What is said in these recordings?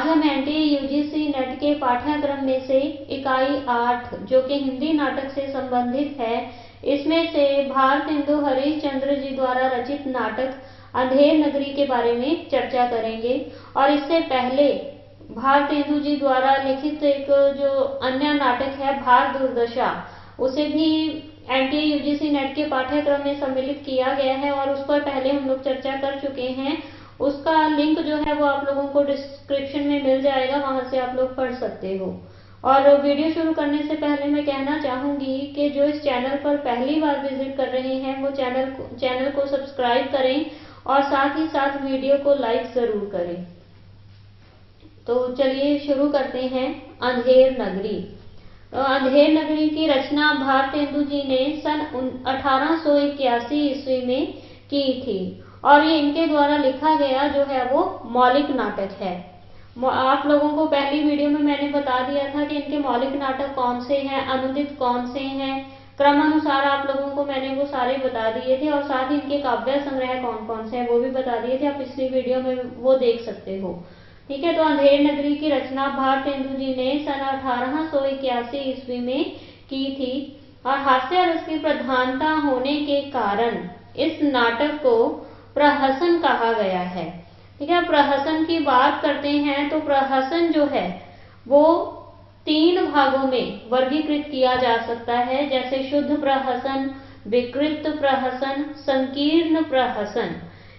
हम NTA UGC net के पाठ्यक्रम में से इकाई 8 जो कि हिंदी नाटक से संबंधित है, इसमें से भारतेंदु हरिश्चंद्र जी द्वारा रचित नाटक अंधेर नगरी के बारे में चर्चा करेंगे। और इससे पहले भारतेंदु जी द्वारा लिखित एक जो अन्य नाटक है भार दुर्दशा, उसे भी एनटीए यूजीसी नेट के पाठ्यक्रम में सम्मिलित किया गया है और उस पर पहले हम लोग चर्चा कर चुके हैं। उसका लिंक जो है वो आप लोगों को डिस्क्रिप्शन में मिल जाएगा, वहां से आप लोग पढ़ सकते हो। और वीडियो शुरू करने से पहले मैं कहना चाहूंगी कि जो इस चैनल पर पहली बार विजिट कर रहे हैं वो चैनल को सब्सक्राइब करें और साथ ही साथ वीडियो को लाइक जरूर करें। तो चलिए शुरू करते हैं। अंधेर नगरी। अंधेर नगरी की रचना भारतेंदु जी ने सन 1881 ईस्वी में की थी और ये इनके द्वारा लिखा गया जो है वो मौलिक नाटक है। आप लोगों को पहली वीडियो में मैंने बता दिया था कि इनके मौलिक नाटक कौन से हैं, अनुदित कौन से हैं, क्रमानुसार आप लोगों को मैंने वो सारे बता दिए थे और साथ ही इनके काव्य संग्रह कौन कौन से हैं वो भी बता दिए थे। आप पिछली वीडियो में वो देख सकते हो। ठीक है, तो अंधेर नगरी की रचना भारतेंदु जी ने सन 1881 ईस्वी में की थी और हास्य रस की प्रधानता होने के कारण इस नाटक को प्रहसन कहा गया है। ठीक है, प्रहसन की बात करते हैं तो प्रहसन जो है वो 3 भागों में वर्गीकृत किया जा सकता है, जैसे शुद्ध प्रहसन, विकृत प्रहसन, संकीर्ण प्रहसन।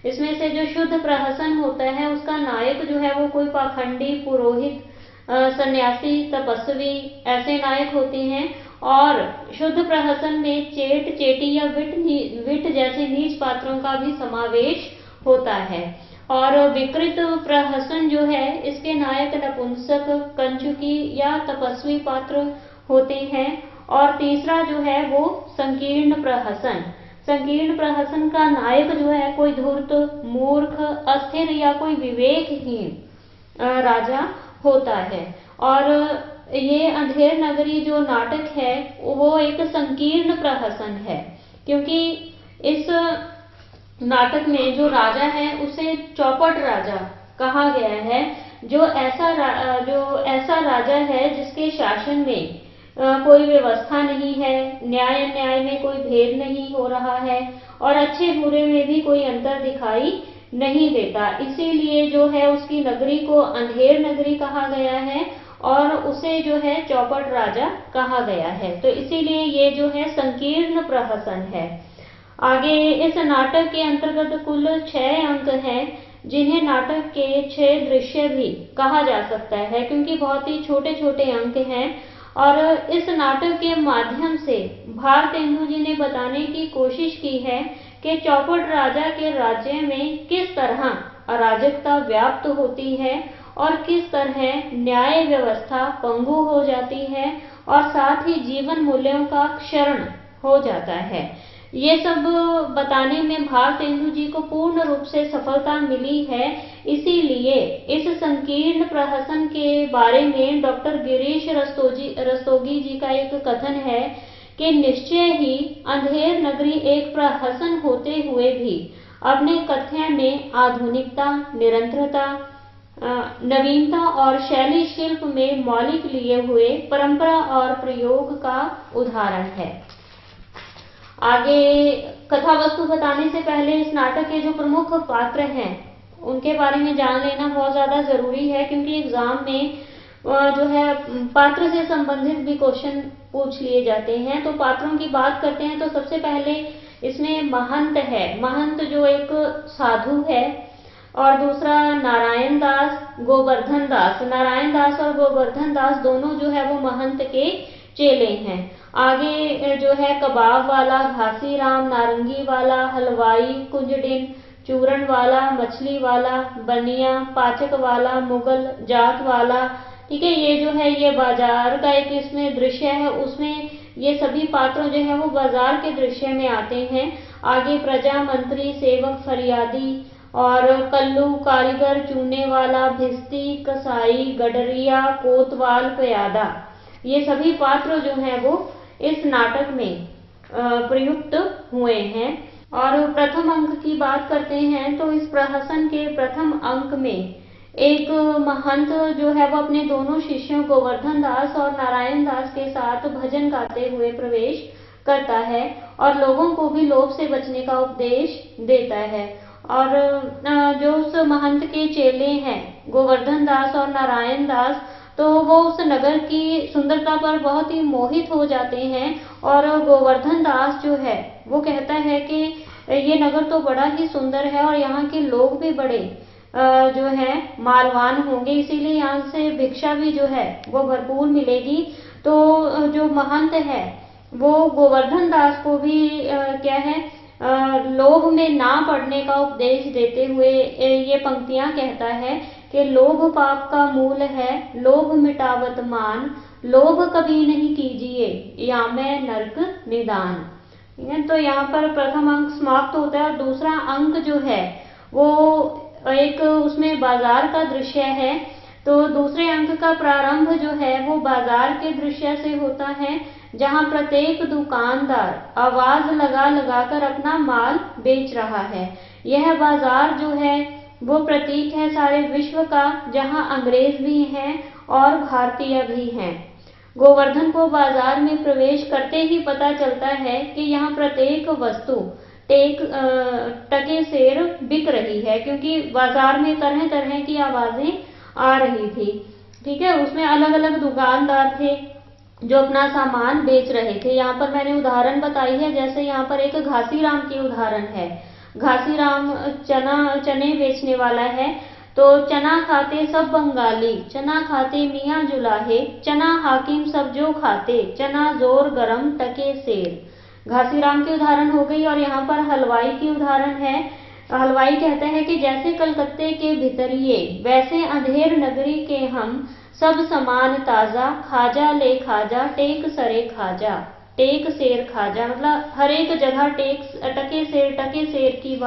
इसमें से जो शुद्ध प्रहसन होता है उसका नायक जो है वो कोई पाखंडी, पुरोहित, सन्यासी, तपस्वी ऐसे नायक होते हैं। और शुद्ध प्रहसन में चेट, चेटी या विट जैसे नीच पात्रों का भी समावेश होता है। और विकृत प्रहसन जो है इसके नायक नपुंसक, कंचुकी या तपस्वी पात्र होते हैं। और तीसरा जो है वो संकीर्ण प्रहसन। संकीर्ण प्रहसन का नायक जो है कोई धूर्त, मूर्ख, अस्थिर या कोई विवेकहीन राजा होता है। और ये अंधेर नगरी जो नाटक है वो एक संकीर्ण प्रहसन है, क्योंकि इस नाटक में जो राजा है उसे चौपट राजा कहा गया है, जो ऐसा राजा है जिसके शासन में कोई व्यवस्था नहीं है, न्याय अन्याय में कोई भेद नहीं हो रहा है और अच्छे बुरे में भी कोई अंतर दिखाई नहीं देता। इसीलिए जो है उसकी नगरी को अंधेर नगरी कहा गया है और उसे जो है चौपट राजा कहा गया है। तो इसीलिए ये जो है संकीर्ण प्रहसन है। आगे इस नाटक के अंतर्गत कुल 6 अंक हैं, जिन्हें नाटक के 6 दृश्य भी कहा जा सकता है, क्योंकि बहुत ही छोटे छोटे अंक हैं। और इस नाटक के माध्यम से भारतेंदु जी ने बताने की कोशिश की है कि चौपट राजा के राज्य में किस तरह अराजकता व्याप्त होती है और किस तरह न्याय व्यवस्था पंगु हो जाती है और साथ ही जीवन मूल्यों का क्षरण हो जाता है। ये सब बताने में भारतेंदु जी को पूर्ण रूप से सफलता मिली है। इसीलिए इस संकीर्ण प्रहसन के बारे में डॉक्टर गिरीश रस्तोगी जी का एक कथन है कि निश्चय ही अंधेर नगरी एक प्रहसन होते हुए भी अपने कथ्य में आधुनिकता, निरंतरता, नवीनता और शैली शिल्प में मौलिक लिए हुए परंपरा और प्रयोग का उदाहरण है। आगे कथा वस्तु बताने से पहले इस नाटक के जो प्रमुख पात्र हैं उनके बारे में जान लेना बहुत ज्यादा जरूरी है, क्योंकि एग्जाम में जो है पात्र से संबंधित भी क्वेश्चन पूछ लिए जाते हैं। तो पात्रों की बात करते हैं तो सबसे पहले इसमें महंत है। महंत जो एक साधु है और दूसरा नारायण दास, गोवर्धन दास। नारायण दास और गोवर्धन दास दोनों जो है वो महंत के चेले हैं। आगे जो है कबाब वाला, घासी राम, नारंगी वाला, हलवाई, कुंजडिन, चूरन वाला, मछली वाला, बनिया, पाचक वाला, मुगल जात वाला। ठीक है, ये जो है ये बाजार का एक इसमें दृश्य है, उसमें ये सभी पात्र जो है वो बाजार के दृश्य में आते हैं। आगे प्रजा, मंत्री, सेवक, फरियादी और कल्लू, कारीगर, चूने वाला, भिस्ती, कसाई, गडरिया, कोतवाल, प्यादा, ये सभी पात्र जो हैं वो इस नाटक में प्रयुक्त हुए हैं। और प्रथम अंक की बात करते हैं तो इस प्रहसन के प्रथम अंक में एक महंत जो है वो अपने दोनों शिष्यों गोवर्धन दास और नारायण दास के साथ भजन गाते हुए प्रवेश करता है और लोगों को भी लोभ से बचने का उपदेश देता है। और जो उस महंत के चेले हैं गोवर्धन दास और नारायण दास, तो वो उस नगर की सुंदरता पर बहुत ही मोहित हो जाते हैं। और गोवर्धन दास जो है वो कहता है कि ये नगर तो बड़ा ही सुंदर है और यहाँ के लोग भी बड़े जो है मालवान होंगे, इसीलिए यहाँ से भिक्षा भी जो है वो भरपूर मिलेगी। तो जो महंत है वो गोवर्धन दास को भी क्या है लोभ में ना पड़ने का उपदेश देते हुए ये पंक्तियां कहता है कि लोभ पाप का मूल है, लोभ मिटावत मान, लोभ कभी नहीं कीजिए या मैं नरक निदान। ठीक है, तो यहाँ पर प्रथम अंक समाप्त होता है और दूसरा अंक जो है वो एक उसमें बाजार का दृश्य है। तो दूसरे अंक का प्रारंभ जो है वो बाजार के दृश्य से होता है, जहां प्रत्येक दुकानदार आवाज लगा लगा कर अपना माल बेच रहा है। यह बाजार जो है वो प्रतीक है सारे विश्व का, जहां अंग्रेज भी हैं और भारतीय भी हैं। गोवर्धन को बाजार में प्रवेश करते ही पता चलता है कि यहाँ प्रत्येक वस्तु टके सेर बिक रही है, क्योंकि बाजार में तरह तरह की आवाजें आ रही थी। ठीक है, उसमें अलग अलग दुकानदार थे जो अपना सामान बेच रहे थे। यहाँ पर मैंने उदाहरण बताई है, जैसे यहाँ पर एक घासीराम की उदाहरण है। घासीराम चने बेचने वाला है। तो चना खाते सब बंगाली, चना खाते मियाँ जुलाहे, चना हाकिम सब जो खाते, चना जोर गरम टके सेर। घासीराम की उदाहरण हो गई। और यहाँ पर हलवाई की उदाहरण है। हलवाई कहते हैं कि जैसे कलकत्ते के भितरिये वैसे अंधेर नगरी के हम, सब समान ताजा, खाजा ले खाजा टेक सरे खाजा। टेक सेर खाजा मतलब हर एक जगह टके सेर की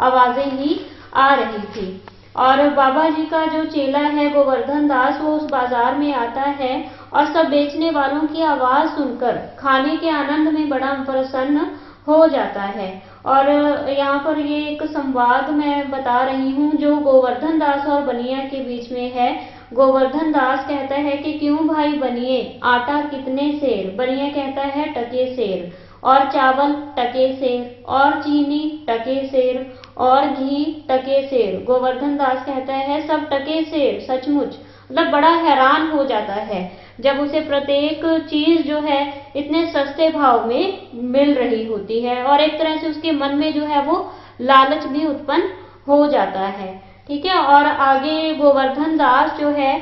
आवाजें ही आ रही थी। और बाबा जी का जो चेला है गोवर्धन दास, वो उस बाजार में आता है और सब बेचने वालों की आवाज सुनकर खाने के आनंद में बड़ा प्रसन्न हो जाता है। और यहाँ पर ये एक संवाद मैं बता रही हूँ जो गोवर्धन दास और बनिया के बीच में है। गोवर्धन दास कहता है कि क्यों भाई बनिए, आटा कितने सेर? बनिया कहता है टके सेर। और चावल टके सेर, और चीनी टके सेर, और घी टके सेर। गोवर्धन दास कहता है सब टके सेर, सचमुच। मतलब बड़ा हैरान हो जाता है जब उसे प्रत्येक चीज जो है इतने सस्ते भाव में मिल रही होती है, और एक तरह से उसके मन में जो है वो लालच भी उत्पन्न हो जाता है। ठीक है, और आगे गोवर्धन दास जो है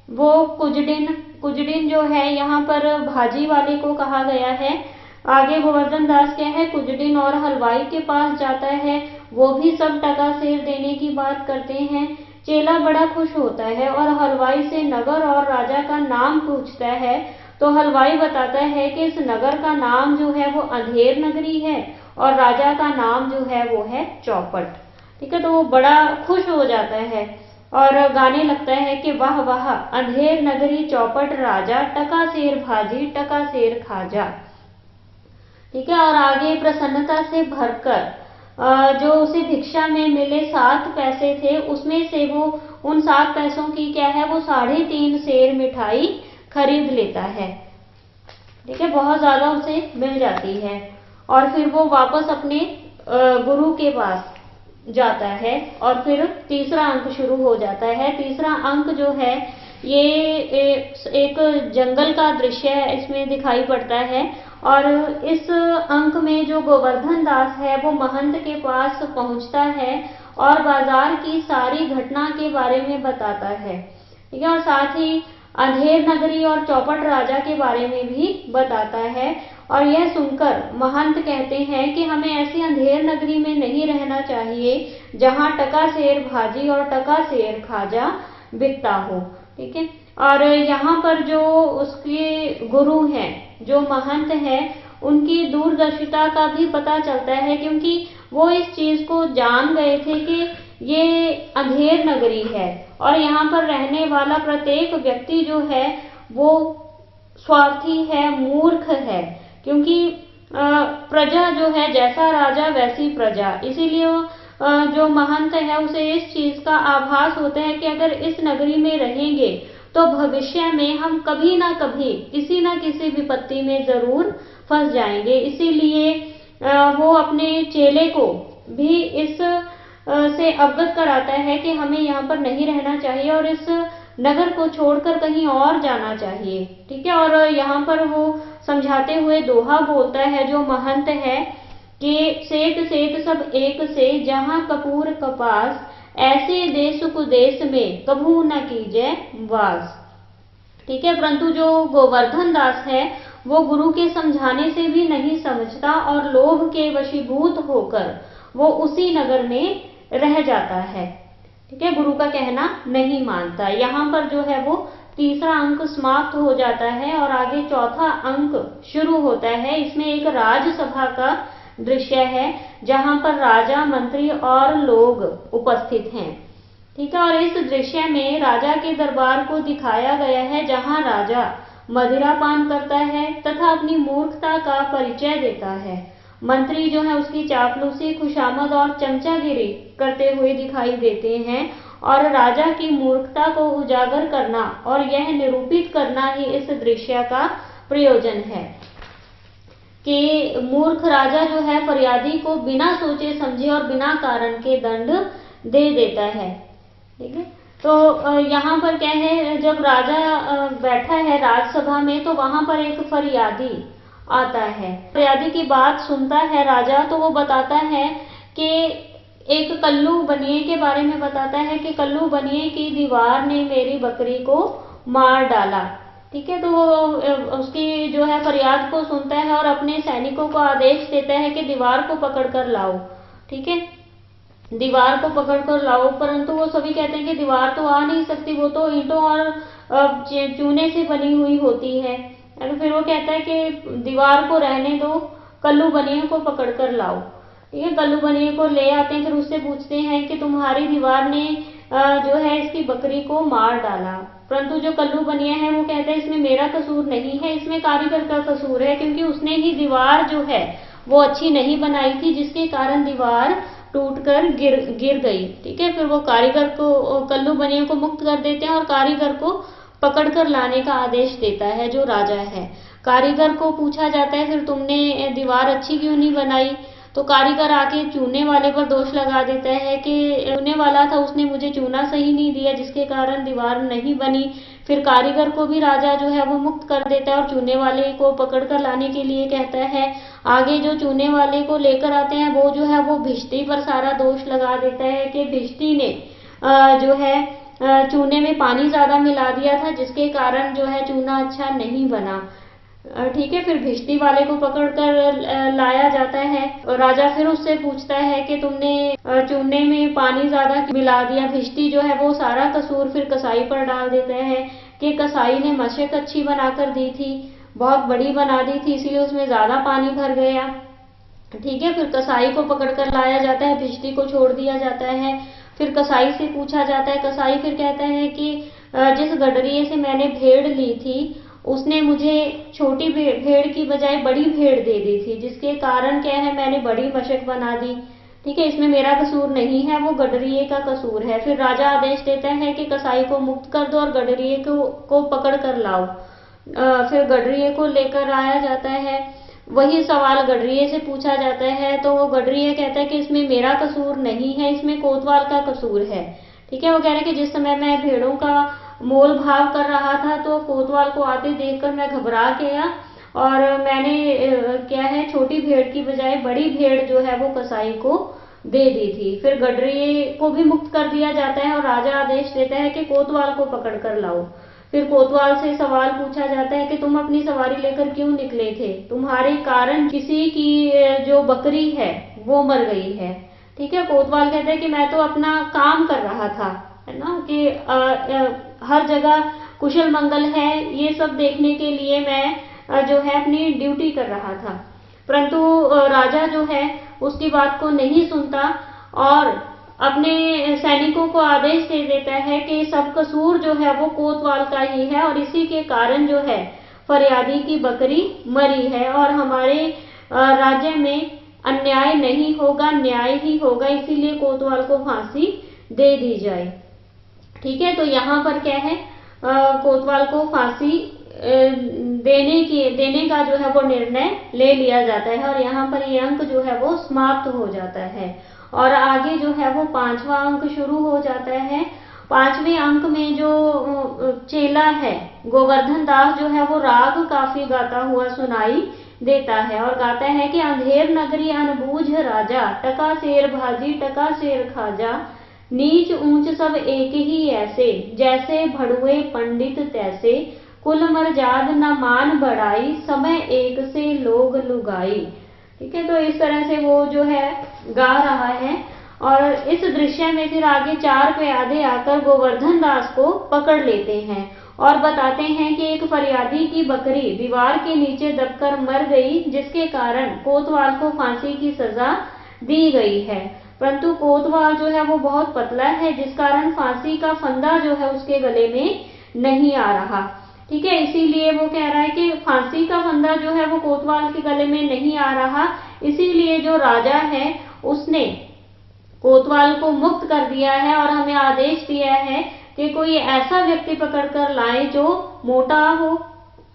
वो कुजडिन जो है यहाँ पर भाजी वाले को कहा गया है। आगे गोवर्धन दास क्या है कुजडिन और हलवाई के पास जाता है, वो भी सब टका सेर देने की बात करते हैं। चेला बड़ा खुश होता है और हलवाई से नगर और राजा का नाम पूछता है। तो हलवाई बताता है कि इस नगर का नाम जो है वो अंधेर नगरी है और राजा का नाम जो है वो है चौपट। ठीक है, तो वो बड़ा खुश हो जाता है और गाने लगता है कि वाह वाह अंधेर नगरी चौपट राजा, टका सेर भाजी टका सेर खाजा। ठीक है, और आगे प्रसन्नता से भरकर जो उसे भिक्षा में मिले 7 पैसे थे, उसमें से वो उन 7 पैसों की क्या है वो 3.5 सेर मिठाई खरीद लेता है। ठीक है, बहुत ज्यादा उसे मिल जाती है और फिर वो वापस अपने गुरु के पास जाता है और फिर तीसरा अंक शुरू हो जाता है। तीसरा अंक जो है ये एक जंगल का दृश्य है, इसमें दिखाई पड़ता है। और इस अंक में जो गोवर्धन दास है वो महंत के पास पहुंचता है और बाजार की सारी घटना के बारे में बताता है। ठीक है, और साथ ही अंधेर नगरी और चौपट राजा के बारे में भी बताता है। और यह सुनकर महंत कहते हैं कि हमें ऐसी अंधेर नगरी में नहीं रहना चाहिए जहां टका सेर भाजी और टका सेर खाजा बिकता हो। ठीक है, और यहाँ पर जो उसके गुरु हैं, जो महंत है, उनकी दूरदर्शिता का भी पता चलता है, क्योंकि वो इस चीज को जान गए थे कि ये अंधेर नगरी है और यहाँ पर रहने वाला प्रत्येक व्यक्ति जो है वो स्वार्थी है, मूर्ख है। क्योंकि प्रजा जो है जैसा राजा वैसी प्रजा, इसीलिए जो महंत है उसे इस चीज का आभास होता है कि अगर इस नगरी में रहेंगे तो भविष्य में हम कभी ना कभी किसी ना किसी विपत्ति में जरूर फंस जाएंगे। इसीलिए वो अपने चेले को भी इस से अवगत कराता है कि हमें यहाँ पर नहीं रहना चाहिए और इस नगर को छोड़कर कहीं और जाना चाहिए। ठीक है, और यहाँ पर वो समझाते हुए दोहा बोलता है जो महंत है कि सेठ सेठ सब एक से, जहाँ कपूर कपास, ऐसे देश कुदेश में कभू न कीजिए वास। ठीक है, परंतु जो गोवर्धन दास है वो गुरु के समझाने से भी नहीं समझता और लोभ के वशीभूत होकर वो उसी नगर में रह जाता है। ठीक है, गुरु का कहना नहीं मानता। यहाँ पर जो है वो तीसरा अंक समाप्त हो जाता है और आगे चौथा अंक शुरू होता है। इसमें एक राजसभा का दृश्य है जहाँ पर राजा, मंत्री और लोग उपस्थित हैं। ठीक है, और इस दृश्य में राजा के दरबार को दिखाया गया है जहाँ राजा मदिरा पान करता है तथा अपनी मूर्खता का परिचय देता है। मंत्री जो है उसकी चापलूसी, खुशामद और चमचागिरी करते हुए दिखाई देते हैं और राजा की मूर्खता को उजागर करना और यह निरूपित करना ही इस दृश्य का प्रयोजन है कि मूर्ख राजा जो है फरियादी को बिना सोचे समझे और बिना कारण के दंड दे देता है। ठीक है, तो यहाँ पर क्या है, जब राजा बैठा है राजसभा में तो वहां पर एक फरियादी आता है। फरियादी की बात सुनता है राजा तो वो बताता है कि एक कल्लू बनिए के बारे में बताता है कि कल्लू बनिए की दीवार ने मेरी बकरी को मार डाला। ठीक है, तो वो उसकी जो है फरियाद को सुनता है और अपने सैनिकों को आदेश देता है कि दीवार को पकड़ कर लाओ। ठीक है, दीवार को पकड़ कर लाओ, परंतु वो सभी कहते हैं कि दीवार तो आ नहीं सकती, वो तो ईंटों और चूने से बनी हुई होती है। तो फिर वो कहता है कि दीवार को रहने दो, कल्लू बनिए को पकड़ कर लाओ। ठीक है, कल्लू बनिए को ले आते हैं, फिर उससे पूछते हैं कि तुम्हारी दीवार ने जो है इसकी बकरी को मार डाला। परंतु जो कल्लू बनिया है वो कहता है इसमें मेरा कसूर नहीं है, इसमें कारीगर का कसूर है, क्योंकि उसने ही दीवार जो है वो अच्छी नहीं बनाई थी जिसके कारण दीवार टूटकर गिर गई। ठीक है, फिर वो कारीगर को, कल्लू बनिया को मुक्त कर देते हैं और कारीगर को पकड़कर लाने का आदेश देता है जो राजा है। कारीगर को पूछा जाता है फिर तुमने दीवार अच्छी क्यों नहीं बनाई, तो कारीगर आके चूने वाले पर दोष लगा देता है कि चूने वाला था उसने मुझे चूना सही नहीं दिया जिसके कारण दीवार नहीं बनी। फिर कारीगर को भी राजा जो है वो मुक्त कर देता है और चूने वाले को पकड़ कर लाने के लिए कहता है। आगे जो चूने वाले को लेकर आते हैं वो जो है वो भिष्टी पर सारा दोष लगा देता है कि भिष्टी ने जो है चूने में पानी ज्यादा मिला दिया था जिसके कारण जो है चूना अच्छा नहीं बना। ठीक है, फिर भिष्टी वाले को पकड़कर लाया जाता है और राजा फिर उससे पूछता है कि तुमने चूने में पानी ज्यादा मिला दिया। भिष्टी जो है वो सारा कसूर फिर कसाई पर डाल देता है कि कसाई ने मशक अच्छी बनाकर दी थी, बहुत बड़ी बना दी थी, इसीलिए उसमें ज्यादा पानी भर गया। ठीक है, फिर कसाई को पकड़कर लाया जाता है, भिष्टी को छोड़ दिया जाता है। फिर कसाई से पूछा जाता है, कसाई फिर कहता है कि जिस गडरिये से मैंने भेड़ ली थी उसने मुझे छोटी भेड़ की बजाय बड़ी भेड़ दे दी थी जिसके कारण क्या है मैंने बड़ी मशक बना दी। ठीक है, इसमें मेरा कसूर नहीं है, वो गडरिये का कसूर है। फिर राजा आदेश देता है कि कसाई को मुक्त कर दो और गडरिये को पकड़ कर लाओ। फिर गडरिये को लेकर आया जाता है। वही सवाल गडरिये से पूछा जाता है तो वो गडरिये कहता है कि इसमें मेरा कसूर नहीं है, इसमें कोतवाल का कसूर है। ठीक है, वो कह रहे हैं कि जिस समय मैं भेड़ों का मोल भाव कर रहा था तो कोतवाल को आते देखकर मैं घबरा गया और मैंने क्या है छोटी भेड़ की बजाय बड़ी भेड़ जो है वो कसाई को दे दी थी। फिर गडरिये को भी मुक्त कर दिया जाता है और राजा आदेश देता है कि कोतवाल को पकड़ कर लाओ। फिर कोतवाल से सवाल पूछा जाता है कि तुम अपनी सवारी लेकर क्यों निकले थे, तुम्हारे कारण किसी की जो बकरी है वो मर गई है। ठीक है, कोतवाल कहता है कि मैं तो अपना काम कर रहा था, है ना, कि हर जगह कुशल मंगल है ये सब देखने के लिए मैं जो है अपनी ड्यूटी कर रहा था। परंतु राजा जो है उसकी बात को नहीं सुनता और अपने सैनिकों को आदेश दे देता है कि सब कसूर जो है वो कोतवाल का ही है और इसी के कारण जो है फरियादी की बकरी मरी है और हमारे राज्य में अन्याय नहीं होगा, न्याय ही होगा, इसीलिए कोतवाल को फांसी दे दी जाए। ठीक है, तो यहाँ पर क्या है, कोतवाल को फांसी देने का जो है वो निर्णय ले लिया जाता है और यहाँ पर ये अंक जो है वो समाप्त हो जाता है और आगे जो है वो 5वां अंक शुरू हो जाता है। 5वें अंक में जो चेला है गोवर्धन दास जो है वो राग काफी गाता हुआ सुनाई देता है और गाता है कि अंधेर नगरी अनबूझ राजा, टका शेर भाजी टका शेर खाजा, नीच ऊंच सब एक ही ऐसे, जैसे भड़ुए पंडित तैसे, कुल मर्जाद न मान बढ़ाई, समय एक से लोग लुगाई। ठीक है, तो इस तरह से वो जो है गा रहा है और इस दृश्य में फिर आगे 4 प्यादे आकर गोवर्धन दास को पकड़ लेते हैं और बताते हैं कि एक फरियादी की बकरी दीवार के नीचे दबकर मर गई, जिसके कारण कोतवाल को फांसी की सजा दी गई है। परंतु कोतवाल जो है वो बहुत पतला है, जिस कारण फांसी का फंदा जो है उसके गले में नहीं आ रहा। ठीक है, इसीलिए वो कह रहा है कि फांसी का फंदा जो है वो कोतवाल के गले में नहीं आ रहा, इसीलिए जो राजा है उसने कोतवाल को मुक्त कर दिया है और हमें आदेश दिया है कि कोई ऐसा व्यक्ति पकड़कर लाए जो मोटा हो,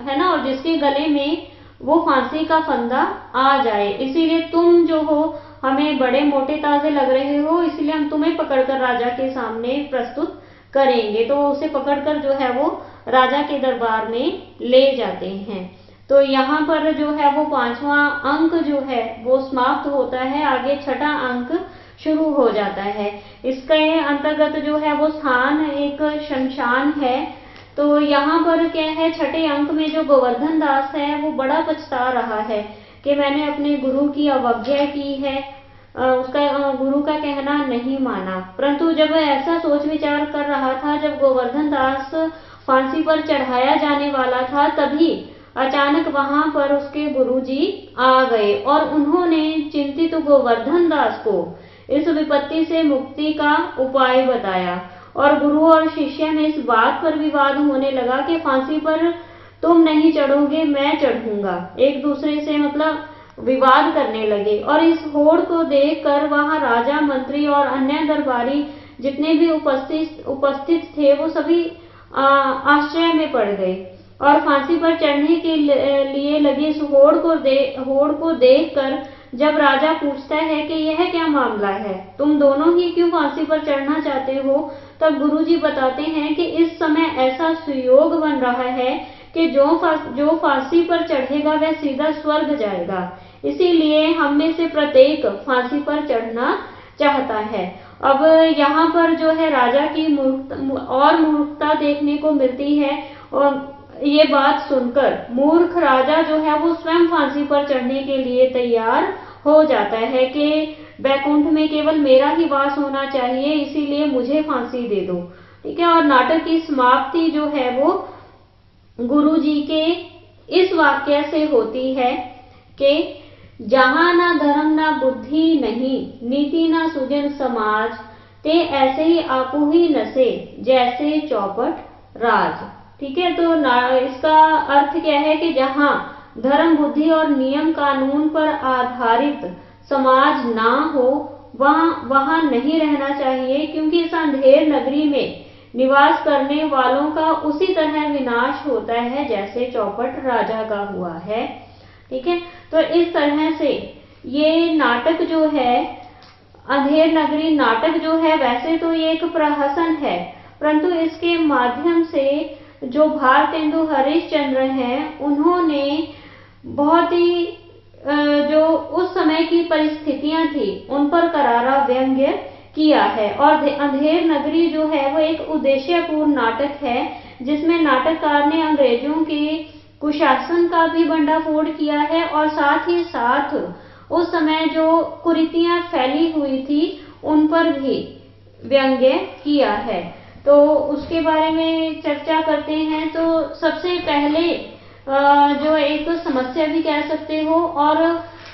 है ना, और जिसके गले में वो फांसी का फंदा आ जाए। इसीलिए तुम जो हो हमें बड़े मोटे ताजे लग रहे हो, इसलिए हम तुम्हें पकड़कर राजा के सामने प्रस्तुत करेंगे। तो उसे पकड़कर जो है वो राजा के दरबार में ले जाते हैं। तो यहाँ पर जो है वो 5वां अंक जो है वो समाप्त होता है, आगे 6ठा अंक शुरू हो जाता है। इसके अंतर्गत जो है वो स्थान एक शमशान है। तो यहाँ पर क्या है, 6ठे अंक में जो गोवर्धन दास है वो बड़ा पछता रहा है कि मैंने अपने गुरु की अवज्ञा की है, उसका गुरु का कहना नहीं माना। परंतु जब ऐसा सोच विचार कर रहा था, जब गोवर्धन दास फांसी पर चढ़ाया जाने वाला था, तभी अचानक वहां पर उसके गुरुजी आ गए और उन्होंने चिंतित गोवर्धन दास को इस विपत्ति से मुक्ति का उपाय बताया और गुरु और शिष्य में इस बात पर विवाद होने लगा कि फांसी पर तुम नहीं चढ़ोगे, मैं चढ़ूंगा। एक दूसरे से मतलब विवाद करने लगे और इस होड़ को देखकर वहां राजा, मंत्री और अन्य दरबारी जितने भी उपस्थित थे वो सभी आश्चर्य में पड़ गए और फांसी पर चढ़ने के लिए लगी इस होड़ को देखकर जब राजा पूछता है कि यह क्या मामला है, तुम दोनों ही क्यों फांसी पर चढ़ना चाहते हो, तब गुरुजी बताते हैं कि इस समय ऐसा सुयोग बन रहा है कि जो फांसी पर चढ़ेगा वह सीधा स्वर्ग जाएगा, इसीलिए हम में से प्रत्येक फांसी पर चढ़ना चाहता है। अब यहाँ पर जो है राजा की मूर्खता देखने को मिलती है और ये बात सुनकर मूर्ख राजा जो है वो स्वयं फांसी पर चढ़ने के लिए तैयार हो जाता है कि बैकुंठ में केवल मेरा ही वास होना चाहिए, इसीलिए मुझे फांसी दे दो। ठीक है, और नाटक की समाप्ति जो है वो गुरुजी के इस वाक्य से होती है कि जहां ना धर्म ना बुद्धि नहीं, नीति ना सुजन समाज, ते ऐसे ही आपू ही नसे, जैसे चौपट राज। ठीक है, तो इसका अर्थ क्या है कि जहां धर्म, बुद्धि और नियम कानून पर आधारित समाज ना हो वहां नहीं रहना चाहिए, क्योंकि इस अंधेर नगरी में निवास करने वालों का उसी तरह विनाश होता है जैसे चौपट राजा का हुआ है। ठीक है, तो इस तरह से ये नाटक जो है, अंधेर नगरी नाटक जो है, वैसे तो ये एक प्रहसन है, परंतु इसके माध्यम से जो भारतेंदु हरिश्चंद्र हैं उन्होंने बहुत ही जो उस समय की परिस्थितियां थी उन पर करारा व्यंग्य किया है। और अंधेर नगरी जो है वो एक उद्देश्यपूर्ण नाटक है, जिसमें नाटककार ने अंग्रेजों के कुशासन का भी भंडाफोड़ किया है और साथ ही साथ उस समय जो कुरीतियां फैली हुई थी उन पर भी व्यंग्य किया है। तो उसके बारे में चर्चा करते हैं। तो सबसे पहले जो एक समस्या भी कह सकते हो और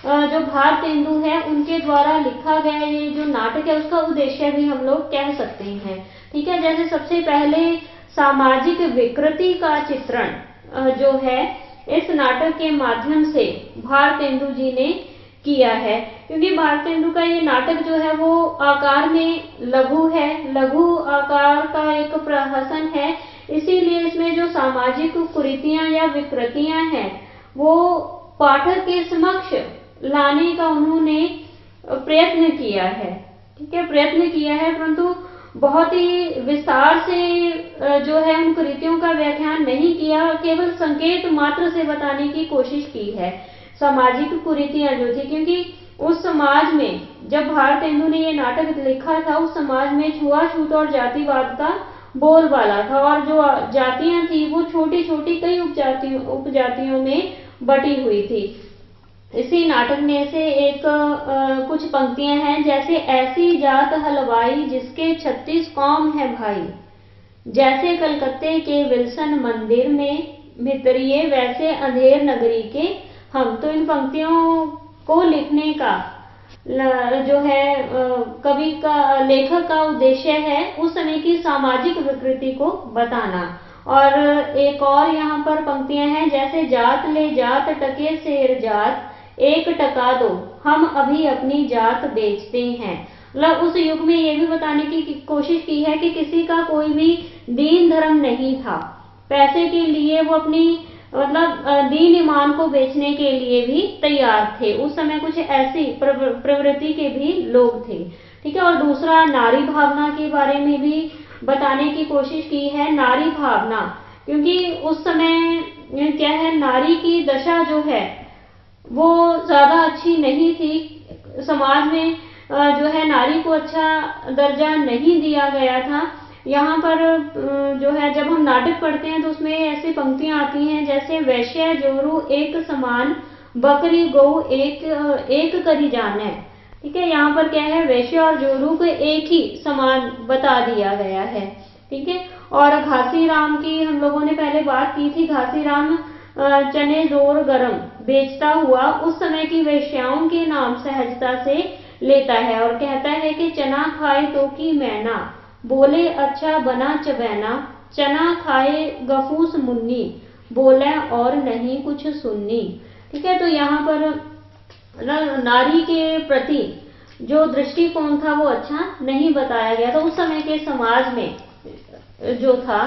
जो भारतेंदु है उनके द्वारा लिखा गया ये जो नाटक है उसका उद्देश्य भी हम लोग कह सकते हैं। ठीक है, जैसे सबसे पहले सामाजिक विकृति का चित्रण जो है इस नाटक के माध्यम से भारतेंदु जी ने किया है। क्योंकि भारतेंदु का ये नाटक जो है वो आकार में लघु है, लघु आकार का एक प्रहसन है, इसीलिए इसमें जो सामाजिक कुरीतियां या विकृतियां हैं वो पाठक के समक्ष लाने का उन्होंने प्रयत्न किया है। ठीक है, प्रयत्न किया है, परंतु बहुत ही विस्तार से जो है उन कुरीतियों का व्याख्यान नहीं किया, केवल संकेत मात्र से बताने की कोशिश की है सामाजिक कुरीतियां जो थी। क्योंकि उस समाज में जब भारतेंदु ने ये नाटक लिखा था, उस समाज में छुआछूत और जातिवाद का बोलबाला था, और जो जातियां थी वो छोटी छोटी कई उपजातियों में बटी हुई थी। इसी नाटक में से एक कुछ पंक्तियां हैं, जैसे ऐसी जात हलवाई जिसके 36 कौम है भाई, जैसे कलकत्ते के विल्सन मंदिर में भितरिये वैसे अंधेर नगरी के हम। तो इन पंक्तियों को लिखने का जो है कवि का, लेखक का उद्देश्य है उस समय की सामाजिक विकृति को बताना। और एक और यहाँ पर पंक्तियां हैं, जैसे जात ले जात टके शेर जात, 1 टका दो हम अभी अपनी जात बेचते हैं। मतलब उस युग में ये भी बताने की कोशिश की है कि किसी का कोई भी दीन धर्म नहीं था, पैसे के लिए वो अपनी मतलब दीन ईमान को बेचने के लिए भी तैयार थे। उस समय कुछ ऐसी प्रवृत्ति के भी लोग थे। ठीक है, और दूसरा नारी भावना के बारे में भी बताने की कोशिश की है। नारी भावना, क्योंकि उस समय क्या है, नारी की दशा जो है वो ज्यादा अच्छी नहीं थी, समाज में जो है नारी को अच्छा दर्जा नहीं दिया गया था। यहाँ पर जो है जब हम नाटक पढ़ते हैं तो उसमें ऐसी पंक्तियां आती हैं, जैसे वैश्य जोरू एक समान, बकरी गौ एक करी जाने। ठीक है, यहाँ पर क्या है, वैश्य और जोरू को एक ही समान बता दिया गया है। ठीक है, और घासीराम की हम लोगों ने पहले बात की थी। घासीराम चने जोर गरम बेचता हुआ उस समय की वेश्याओं के नाम सहजता से लेता है और कहता है कि चना खाए तो की मैना, बोले अच्छा बना चबैना, चना खाए गफूस मुन्नी, बोले और नहीं कुछ सुननी। ठीक है, तो यहाँ पर नारी के प्रति जो दृष्टिकोण था वो अच्छा नहीं बताया गया था उस समय के समाज में जो था।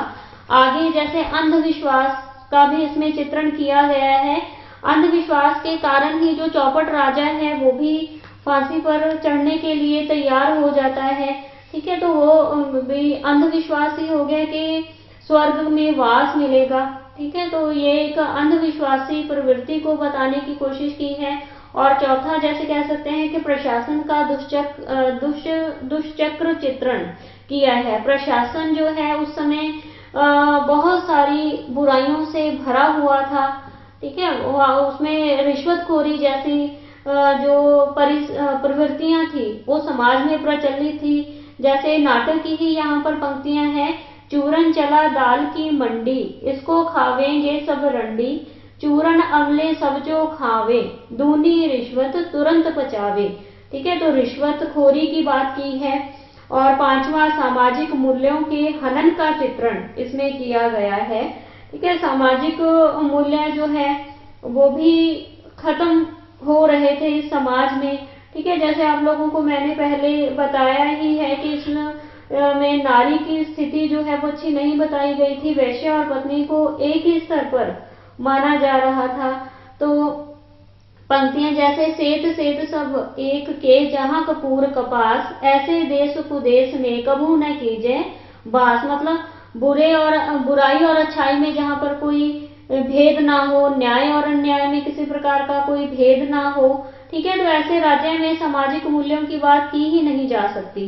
आगे जैसे अंधविश्वास का भी इसमें चित्रण किया गया है। अंधविश्वास के कारण ही जो चौपट राजा है वो भी फांसी पर चढ़ने के लिए तैयार हो जाता है। ठीक है, तो वो भी अंधविश्वास ही हो गया कि स्वर्ग में वास मिलेगा। ठीक है, तो ये एक अंधविश्वासी प्रवृत्ति को बताने की कोशिश की है। और चौथा जैसे कह सकते हैं कि प्रशासन का दुष्चक्र चित्रण किया है। प्रशासन जो है उस समय बहुत सारी बुराइयों से भरा हुआ था। ठीक है, उसमें रिश्वतखोरी जैसी जो प्रवृत्तियां थी वो समाज में प्रचलित थी। जैसे नाटक की ही यहाँ पर पंक्तियां हैं, चूरन चला दाल की मंडी, इसको खावेंगे सब रंडी, चूरन अमले सब जो खावे, दूनी रिश्वत तुरंत पचावे। ठीक है, तो रिश्वतखोरी की बात की है। और पांचवा सामाजिक मूल्यों के हनन का चित्रण इसमें किया गया है। ठीक है, सामाजिक मूल्य जो है वो भी खत्म हो रहे थे इस समाज में। ठीक है, जैसे आप लोगों को मैंने पहले बताया ही है कि इसमें नारी की स्थिति जो है वो अच्छी नहीं बताई गई थी। वैश्य और पत्नी को एक ही स्तर पर माना जा रहा था। तो पंक्तियां जैसे सेठ सेठ सब एक के, जहां कपूर कपास, ऐसे देश कुदेश में कबू न कीजे बास। मतलब बुराई और अच्छाई में जहां पर कोई भेद ना हो, न्याय और अन्याय में किसी प्रकार का कोई भेद ना हो। ठीक है, तो ऐसे राज्य में सामाजिक मूल्यों की बात की ही नहीं जा सकती।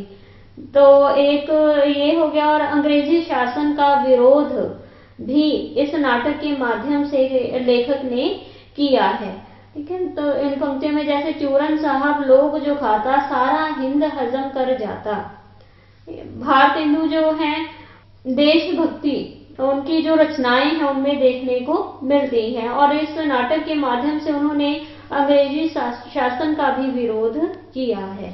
तो एक ये हो गया। और अंग्रेजी शासन का विरोध भी इस नाटक के माध्यम से लेखक ने किया है। ठीक है, तो इन पंक्तियों में जैसे चूरन साहब लोग जो खाता, सारा हिंद हजम कर जाता। भारतेंदु जो हैं देशभक्ति उनकी जो रचनाएं हैं उनमें देखने को मिलती हैं। और इस नाटक के माध्यम से उन्होंने अंग्रेजी शासन का भी विरोध किया है।